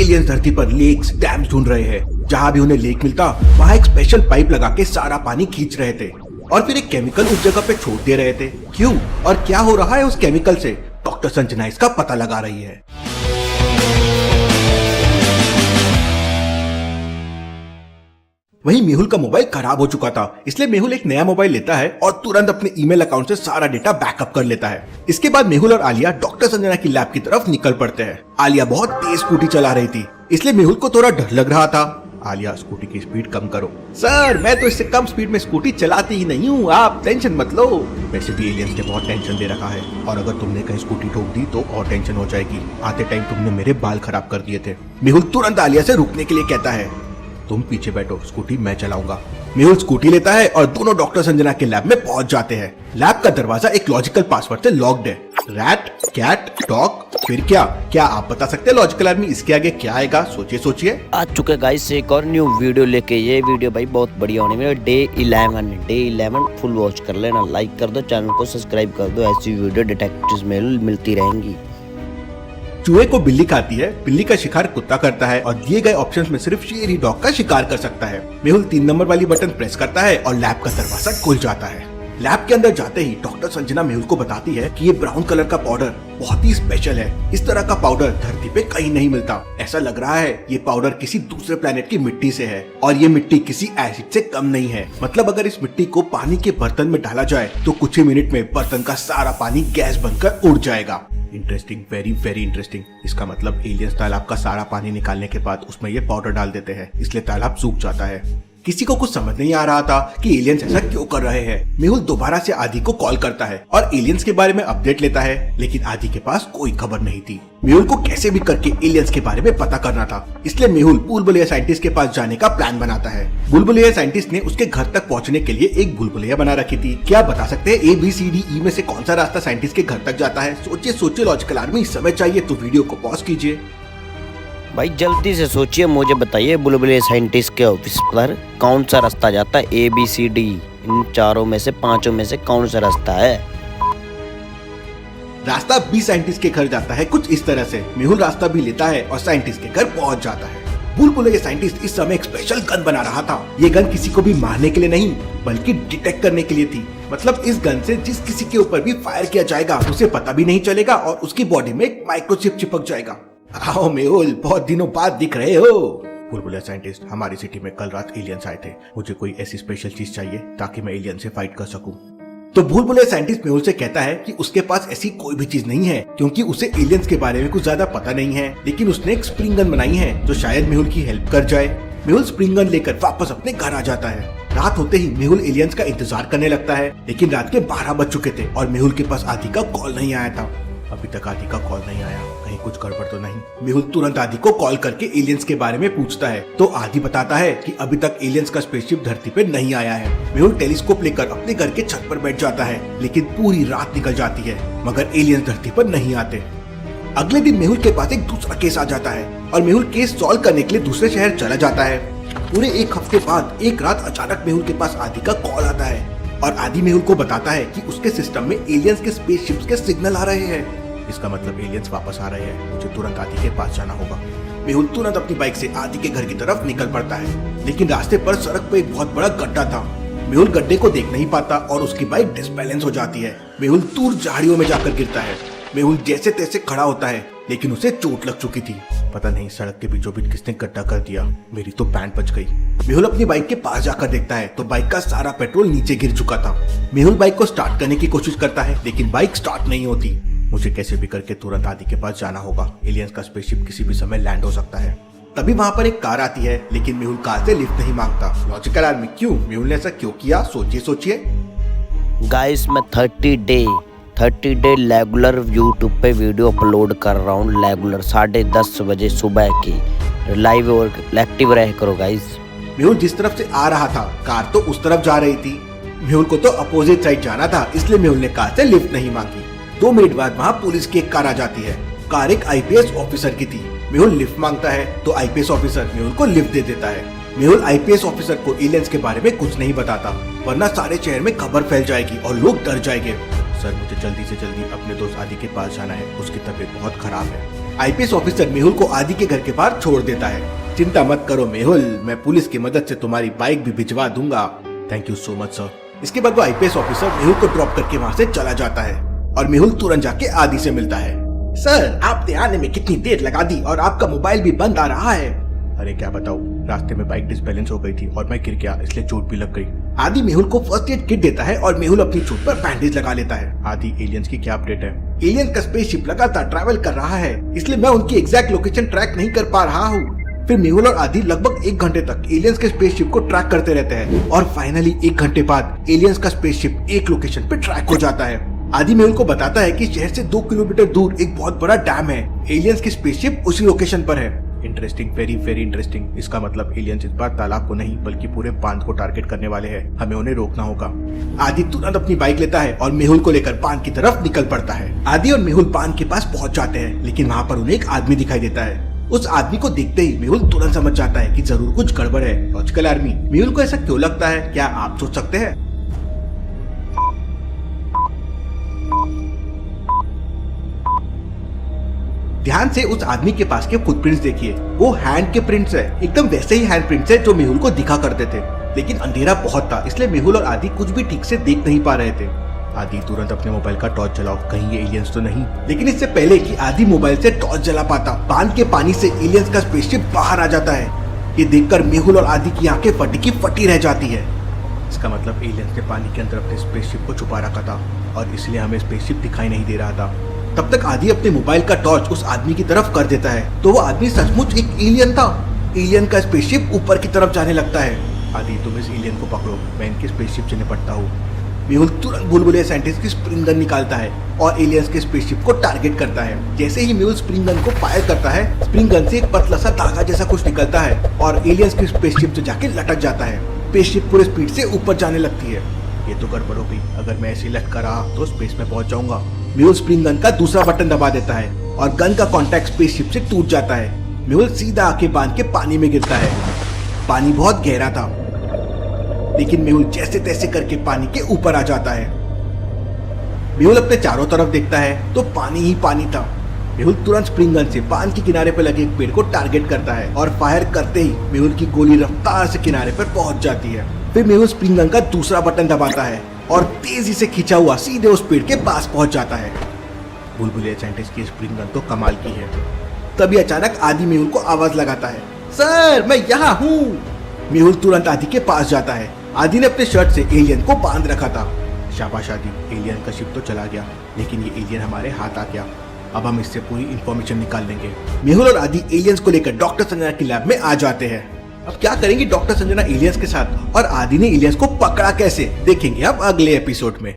Aliens धरती पर lakes dams ढूंढ रहे हैं। जहाँ भी उन्हें लेक मिलता वहाँ एक स्पेशल पाइप लगा के सारा पानी खींच रहे थे और फिर एक केमिकल उस जगह पे छोड़ दे रहे थे। क्यों और क्या हो रहा है उस केमिकल से, डॉक्टर संजना इसका पता लगा रही है। वहीं मेहुल का मोबाइल खराब हो चुका था, इसलिए मेहुल एक नया मोबाइल लेता है और तुरंत अपने ईमेल अकाउंट से सारा डेटा बैकअप कर लेता है। इसके बाद मेहुल और आलिया डॉक्टर संजना की लैब की तरफ निकल पड़ते हैं। आलिया बहुत तेज स्कूटी चला रही थी, इसलिए मेहुल को थोड़ा डर लग रहा था। आलिया, स्कूटी की स्पीड कम करो। सर, मैं तो इससे कम स्पीड में स्कूटी चलाती ही नहीं हूँ, आप टेंशन मत लो। वैसे भी एलियंस ने बहुत टेंशन दे रखा है और अगर तुमने कहीं स्कूटी ठोक दी तो और टेंशन हो जाएगी। आते टाइम तुमने मेरे बाल खराब कर दिए थे। मेहुल तुरंत आलिया से रुकने के लिए कहता है, तुम पीछे बैठो, स्कूटी मैं चलाऊंगा। मेहुल स्कूटी लेता है और दोनों डॉक्टर संजना के लैब में पहुंच जाते हैं। लैब का दरवाजा एक लॉजिकल पासवर्ड से लॉक्ड है। रैट, कैट, डॉग, फिर क्या आप बता सकते हैं लॉजिकल आर्मी इसके आगे क्या आएगा? सोचिए। आ चुके गाइस एक और न्यू वीडियो लेके। ये वीडियो भाई बहुत बढ़िया होने में। डे 11 फुल वॉच कर लेना, लाइक कर दो, चैनल को सब्सक्राइब कर दो। ऐसी वीडियो डिटेक्टिव्स में मिलती रहेंगी। चूहे को बिल्ली खाती है, बिल्ली का शिकार कुत्ता करता है और दिए गए ऑप्शंस में सिर्फ शेर ही डॉग का शिकार कर सकता है। मेहुल 3 नंबर वाली बटन प्रेस करता है और लैब का दरवाजा खुल जाता है। लैब के अंदर जाते ही डॉक्टर संजना मेहुल को बताती है कि ये ब्राउन कलर का पाउडर बहुत ही स्पेशल है। इस तरह का पाउडर धरती पे कहीं नहीं मिलता। ऐसा लग रहा है ये पाउडर किसी दूसरे प्लेनेट की मिट्टी से है और ये मिट्टी किसी एसिड से कम नहीं है। मतलब अगर इस मिट्टी को पानी के बर्तन में डाला जाए तो कुछ ही मिनट में बर्तन का सारा पानी गैस बनकर उड़ जाएगा। Interesting, very interesting. इसका मतलब एलियंस तालाब का सारा पानी निकालने के बाद उसमें ये पाउडर डाल देते हैं, इसलिए तालाब सूख जाता है। किसी को कुछ समझ नहीं आ रहा था कि एलियंस ऐसा क्यों कर रहे हैं। मेहुल दोबारा से आदि को कॉल करता है और एलियंस के बारे में अपडेट लेता है, लेकिन आदि के पास कोई खबर नहीं थी। मेहुल को कैसे भी करके एलियंस के बारे में पता करना था, इसलिए मेहुल बुलबुलिया साइंटिस्ट के पास जाने का प्लान बनाता है। बुलबुलिया साइंटिस्ट ने उसके घर तक पहुंचने के लिए एक बुलबुलिया बना रखी थी। क्या बता सकते हैं ABCDE में से कौन सा रास्ता साइंटिस्ट के घर तक जाता है? सोचिए लॉजिकल आर्मी, समय चाहिए तो वीडियो को पॉज कीजिए। भाई जल्दी से सोचिए, मुझे बताइए बुलबुलिया साइंटिस्ट के ऑफिस पर कौन सा रास्ता जाता है? ABCD इन चारों में से 5 में से कौन सा रास्ता है? रास्ता बी साइंटिस्ट के घर जाता है कुछ इस तरह से। मेहुल रास्ता भी लेता है और साइंटिस्ट के घर पहुंच जाता है। बुलबुलिया साइंटिस्ट इस समय एक स्पेशल गन बना रहा था। ये गन किसी को भी मारने के लिए नहीं बल्कि डिटेक्ट करने के लिए थी। मतलब इस गन से जिस किसी के ऊपर भी फायर किया जाएगा उसे पता भी नहीं चलेगा और उसकी बॉडी में एक माइक्रोचिप चिपक जाएगा। आओ मेहुल, बहुत दिनों बाद दिख रहे हो। बुलबुलिया साइंटिस्ट, हमारी सिटी में कल रात एलियंस आए थे, मुझे कोई ऐसी स्पेशल चीज चाहिए ताकि मैं एलियन से फाइट कर सकूं। तो बुलबुलिया साइंटिस्ट मेहुल से कहता है कि उसके पास ऐसी कोई भी चीज नहीं है क्योंकि उसे एलियंस के बारे में कुछ ज्यादा पता नहीं है, लेकिन उसने एक स्प्रिंग गन बनाई है जो शायद मेहुल की हेल्प कर जाए। मेहुल स्प्रिंग गन लेकर वापस अपने घर आ जाता है। रात होते ही मेहुल एलियंस का इंतजार करने लगता है, लेकिन रात के 12 बज चुके थे और मेहुल के पास आदि का कॉल नहीं आया था। अभी तक आदि का कॉल नहीं आया, कहीं कुछ गड़बड़ तो नहीं। मेहुल तुरंत आदि को कॉल करके एलियंस के बारे में पूछता है तो आदि बताता है कि अभी तक एलियंस का स्पेसशिप धरती पे नहीं आया है। मेहुल टेलीस्कोप लेकर अपने घर के छत पर बैठ जाता है, लेकिन पूरी रात निकल जाती है मगर एलियंस धरती पर नहीं आते। अगले दिन मेहुल के पास एक दूसरा केस आ जाता है और मेहुल केस सॉल्व करने के लिए दूसरे शहर चला जाता है। पूरे 1 हफ्ते बाद एक रात अचानक मेहुल के पास आदि का कॉल आता है और आदि मेहुल को बताता है कि उसके सिस्टम में एलियंस के स्पेसशिप्स के सिग्नल आ रहे हैं। इसका मतलब एलियंस वापस आ रहे हैं, मुझे तुरंत आदि के पास जाना होगा। मेहुल तुरंत अपनी बाइक से आदि के घर की तरफ निकल पड़ता है, लेकिन रास्ते पर सड़क पर एक बहुत बड़ा गड्ढा था। मेहुल गड्ढे को देख नहीं पाता और उसकी बाइक डिसबैलेंस हो जाती है। मेहुल दूर झाड़ियों में जाकर गिरता है। मेहुल जैसे तैसे खड़ा होता है, लेकिन उसे चोट लग चुकी थी। पता नहीं सड़क के बीचों बीच किसने गड्ढा कर दिया, मेरी तो पैंट बच गई। मेहुल अपनी बाइक के पास जाकर देखता है तो बाइक का सारा पेट्रोल नीचे गिर चुका था। मेहुल बाइक को स्टार्ट करने की कोशिश करता है, लेकिन बाइक स्टार्ट नहीं होती। मुझे कैसे भी करके तुरंत आदि के पास जाना होगा, एलियंस का स्पेसशिप किसी भी समय लैंड हो सकता है। तभी वहाँ पर एक कार आती है, लेकिन मेहुल कार से लिफ्ट नहीं मांगता। लॉजिकल आर्मी, क्यों? मेहुल ने ऐसा क्यों किया? सोचिए। गाइस मैं 30 डे रेगुलर यूट्यूब पे वीडियो अपलोड कर रहा हूँ। रेगुलर 10:30 बजे सुबह की लाइव और एक्टिव रह करो गाइस। मेहुल जिस तरफ से आ रहा था कार तो उस तरफ जा रही थी। मेहुल को तो अपोजिट साइड जाना था, इसलिए मेहुल ने कार से लिफ्ट नहीं मांगी। 2 मिनट बाद वहाँ पुलिस की एक कार आ जाती है। कार एक IPS ऑफिसर की थी। मेहुल लिफ्ट मांगता है तो IPS ऑफिसर मेहुल को लिफ्ट दे देता है। मेहुल IPS ऑफिसर को एलियंस के बारे में कुछ नहीं बताता, वरना सारे शहर में खबर फैल जाएगी और लोग डर जाएंगे। सर, मुझे जल्दी से जल्दी अपने दोस्त आदि के पास जाना है, उसकी तबीयत बहुत खराब है। आईपीएस ऑफिसर मेहुल को आदि के घर के बाहर छोड़ देता है। चिंता मत करो मेहुल, मैं पुलिस की मदद से तुम्हारी बाइक भी भिजवा दूंगा। Thank you so much sir. इसके बाद वो आईपीएस ऑफिसर मेहुल को ड्रॉप करके वहाँ से चला जाता है और मेहुल तुरंत जाके आदि से मिलता है। सर, आपने आने में कितनी देर लगा दी और आपका मोबाइल भी बंद आ रहा है। अरे क्या बताऊं, रास्ते में बाइक डिसबैलेंस हो गई थी और मैं गिर गया, इसलिए चोट भी लग गई। आदि मेहुल को फर्स्ट एड किट देता है और मेहुल अपनी चोट पर बैंडेज लगा लेता है। आदि, एलियंस की क्या अपडेट है? एलियंस का स्पेसशिप लगातार ट्रैवल कर रहा है, इसलिए मैं उनकी एग्जैक्ट लोकेशन ट्रैक नहीं कर पा रहा हूँ। फिर मेहुल और आदि लगभग 1 घंटे तक एलियंस के स्पेसशिप को ट्रैक करते रहते हैं और फाइनली 1 घंटे बाद एलियंस का स्पेसशिप एक लोकेशन पे ट्रैक हो जाता है। आदि मेहुल को बताता है कि शहर से 2 किलोमीटर दूर एक बहुत बड़ा डैम है। एलियंस की स्पेसशिप उसी लोकेशन पर है। Interesting, very very interesting. इसका मतलब एलियंस इस बार तालाब को नहीं बल्कि पूरे बांध को टारगेट करने वाले हैं। हमें उन्हें रोकना होगा। आदि तुरंत अपनी बाइक लेता है और मेहुल को लेकर बांध की तरफ निकल पड़ता है। आदि और मेहुल बांध के पास पहुंच जाते हैं, लेकिन वहाँ पर उन्हें एक आदमी दिखाई देता है। उस आदमी को देखते ही मेहुल तुरंत समझ जाता है कि जरूर कुछ गड़बड़ है। Logical army. मेहुल को ऐसा क्यों लगता है, क्या आप सोच सकते हैं? ध्यान से उस आदमी के पास के फुटप्रिंट्स देखिए। वो हैंड के प्रिंट्स है, एकदम वैसे ही हैंड प्रिंट्स है जो मेहुल को दिखा करते थे। लेकिन अंधेरा बहुत था, इसलिए मेहुल और आदि कुछ भी ठीक से देख नहीं पा रहे थे। आदि, तुरंत अपने मोबाइल का टॉर्च जलाओ, कहीं ये एलियंस तो नहीं। लेकिन इससे पहले कि आदि मोबाइल से टॉर्च जला पाता, बांध के पानी से एलियंस का स्पेसशिप बाहर आ जाता है। ये देखकर मेहुल और आदि की आंखें फटी की फटी रह जाती है। इसका मतलब एलियंस ने पानी के अंदर अपने स्पेसशिप को छुपा रखा था और इसलिए हमें स्पेसशिप दिखाई नहीं दे रहा था। तब तक आदि अपने मोबाइल का टॉर्च उस आदमी की तरफ कर देता है, तो वो आदमी सचमुच एक एलियन था। एलियन का स्पेसशिप ऊपर की तरफ जाने लगता है। आदि, तुम इस एलियन को पकड़ो, मैं इनके स्पेसशिप से निपटता हूँ। मेहुल तुरंत बुलबुले साइंटिस्ट की स्प्रिंग गन निकालता है और एलियंस के स्पेसशिप को टारगेट करता है। जैसे ही मेहुल स्प्रिंग गन को फायर करता है, स्प्रिंग गन से एक पतला सा धागा जैसा कुछ निकलता है और एलियंस की स्पेसशिप से जाके लटक जाता है। स्पेसशिप पूरे स्पीड से ऊपर जाने लगती है। ये तो गड़बड़ हो गई, अगर मैं ऐसे लटका रहा तो स्पेस में पहुंच जाऊंगा। मेहुल स्प्रिंग गन का दूसरा बटन दबा देता है और गन का कांटेक्ट स्पेसशिप से टूट जाता है। मेहुल सीधा आके बांध के पानी में गिरता है। पानी बहुत गहरा था, लेकिन मेहुल जैसे तैसे करके पानी के ऊपर आ जाता है। मेहुल अपने चारों तरफ देखता है तो पानी ही पानी था। मेहुल तुरंत स्प्रिंग गन से बांध के किनारे पर लगे एक पेड़ को टारगेट करता है और फायर करते ही मेहुल की गोली रफ्तार से किनारे पर पहुंच जाती है। फिर मेहुल स्प्रिंग गन का दूसरा बटन दबाता है और तेजी से खींचा हुआ सीधे उस पेड़ के पास पहुंच जाता है। बुलबुले साइंटिस्ट की स्प्रिंग गन तो कमाल की है। तभी अचानक आदि मेहुल को आवाज लगाता है, सर मैं यहाँ हूँ। मेहुल तुरंत आदि के पास जाता है। आदि ने अपने शर्ट से एलियन को बांध रखा था। शाबाश आदि, एलियन का शिप तो चला गया, लेकिन ये एलियन हमारे हाथ आ गया। अब हम इससे पूरी इंफॉर्मेशन निकाल लेंगे। मेहुल और आदि एलियंस को लेकर डॉक्टर संजना की लैब में आ जाते हैं। अब क्या करेंगे डॉक्टर संजना एलियंस के साथ, और आदि ने एलियंस को पकड़ा कैसे, देखेंगे अब अगले एपिसोड में।